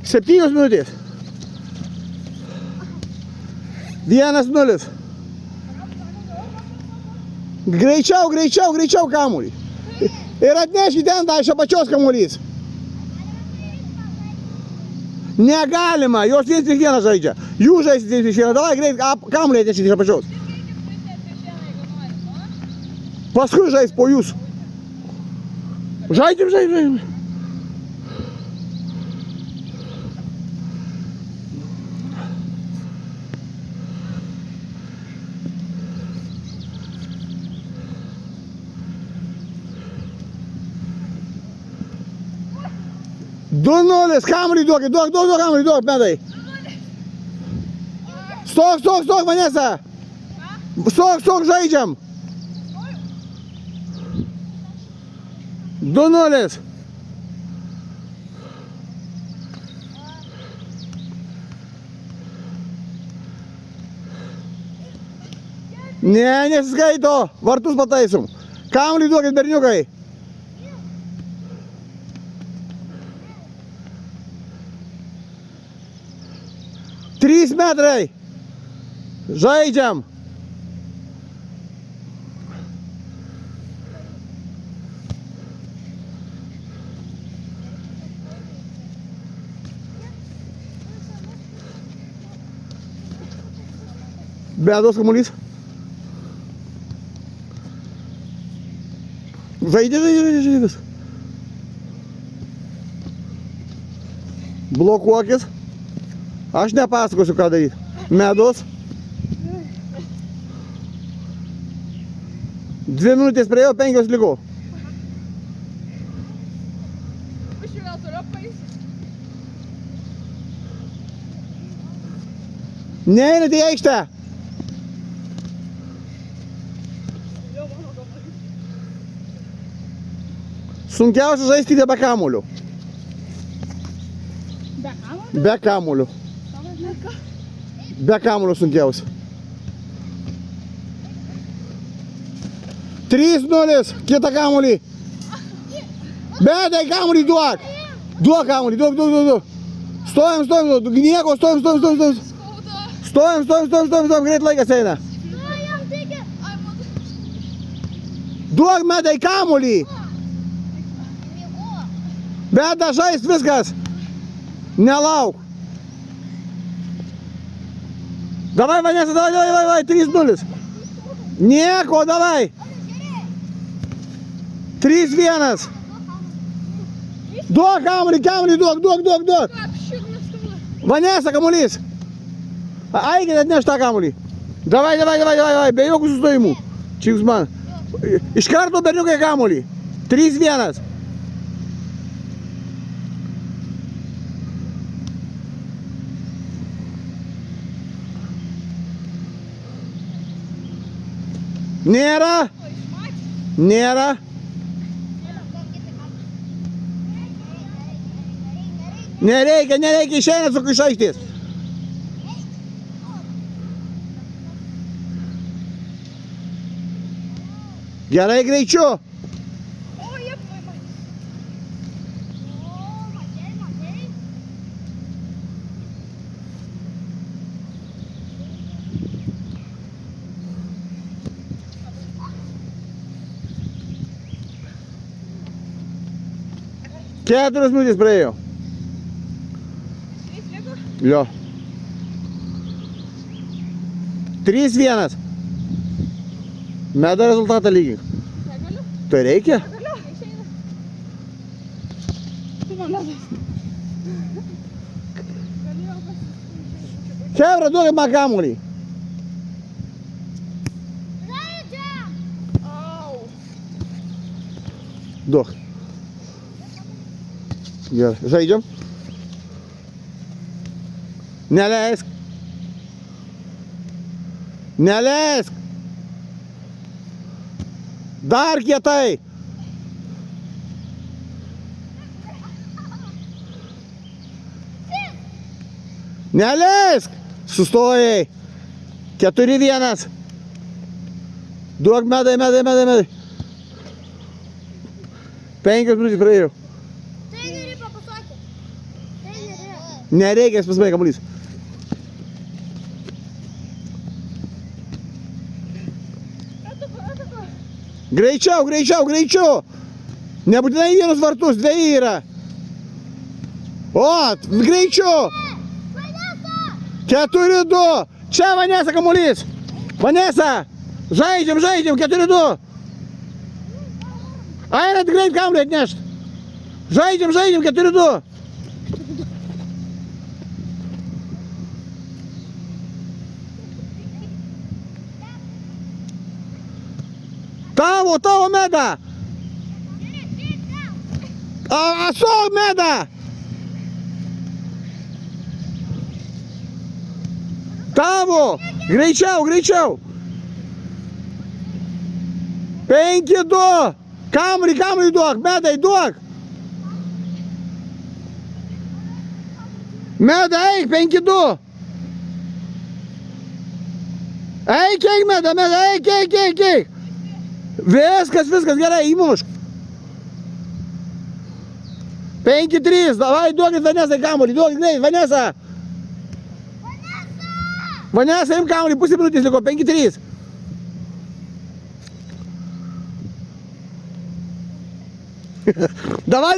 7 minutės. 1-0. Greičiau kamuolį. Ir atneškit ten tą iš apačios kamuolys. Negalima, jos 1-1 žaidžia. Jų žaisit 1-1. Davai greit kamuolį atneškit iš apačios. Paskui žais po jūsų. Žaidžiam. Du 0, kamuolį duokit, duok kamuolį, duok, medai. Stok, Vanesa. Stok, žaidžiam. 2-0. Ne, nesiskaito, vartus pataisom. Kamuolį duokit, berniukai. Trys metrai. Žaidžiam. Bėdos kamuolys. Žaidži. Blokuokis. Aš nepasakosiu, ką daryti. Medus. 2 minutės praėjo, 5 liko. Neeinate į aikštę. Sunkiausia žaisti be kamuolių. Be kamuolių. Be kamuolių sunkiausia. 3-0, kitą kamuolį. Bedai kamuolį duok. Duok kamuolį, duok. Stojam, nieko, stojam. Stojam, greit laikas eina. Duok medai kamuolį. Beda žaist viskas. Nelauk. Davai, Vanesa, davai, 3-0. Nieko, davai. 3-1. Duok kamuolį, duok. Vanesa, kamuolys. Aikit atneš tą kamuolį. Davai, be jokių sustojimų. Čia jūs man. Iš karto berniukai kamuolį. 3-1. Nėra. Nereikia, išeina su iš aikštės. Gerai, greičiu. Keturios minutės praėjo. Jo. 3-1. Meda rezultatą lygink. Negaliu. Tai reikia? Negaliu, išeina. Tu man medas. Galėjau pasiskaičiai. Chebra, duokit man kamuolį. Žaidžiam! Au! Duok. Gerai, žaidžiam. Neleisk. Dar kietai. Neleisk. Sustojai. 4-1. Duok medai. 5 minutės praėjo. Treneri papasakė. Treneri. Nereikia, pas mane kamuolys. Atako. Greičiau, greičiau, greičiau. Nebūtinai vienus vartus, dviejai yra. O, greičiau. 4-2. Čia Vanesa kamuolys. Vanesa. Žaidžiam, 4-2. Einat greit kamuolį atnešt. Žaidžiam, 4-2. Tavo Meda. Asok Meda. Tavo. Greičiau. 5-2. Kamuolį duok, Medai duok. Meda, eik, 5-2. Eik, Meda, eik. Viskas gerai, įmušk. 5-3, davai, duokit Vanesai kamuolį, duokit greit, Vanesa. Vanesa, imk kamuolį, pusė minutės liko, 5-3. Davai.